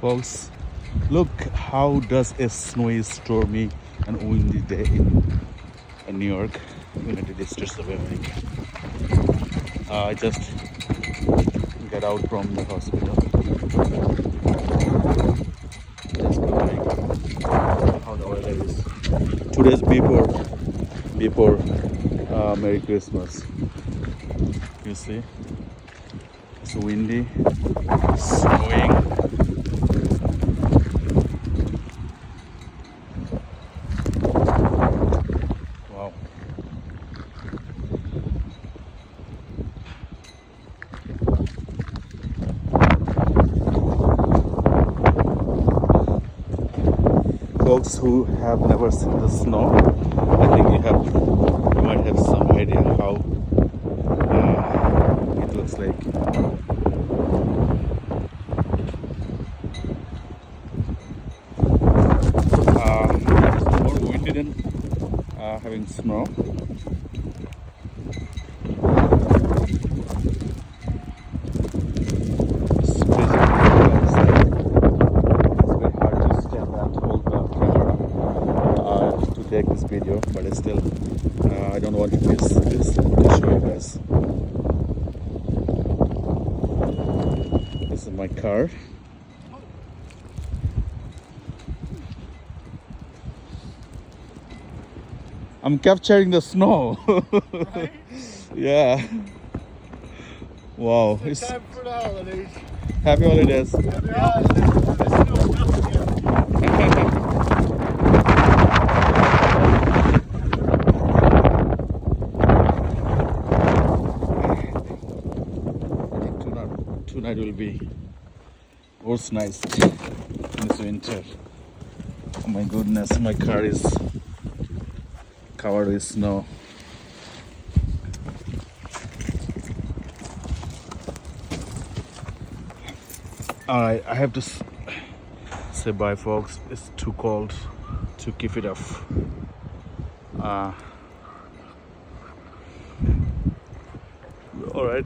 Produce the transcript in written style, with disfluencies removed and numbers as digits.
Folks, look how does a snowy, stormy and windy day in New York, United States of America. I just get out from the hospital. Just going how the weather is. 2 days before Merry Christmas. You see, it's windy, snowing. Wow. Folks who have never seen the snow, I think you might have some idea how it looks like. It's more windy than having snow. It's basically outside. It's very hard to stand and hold the camera to take this video, but it's still I don't want to miss this to show you guys. This is my car. I'm capturing the snow. Yeah. Wow. It's Time for the holidays. happy holidays. Happy holidays. The snow melted yet. Tonight will be most nice in this winter. Oh my goodness, my car is covered with snow. Alright, I have to say bye, folks. It's too cold to keep it off. Alright.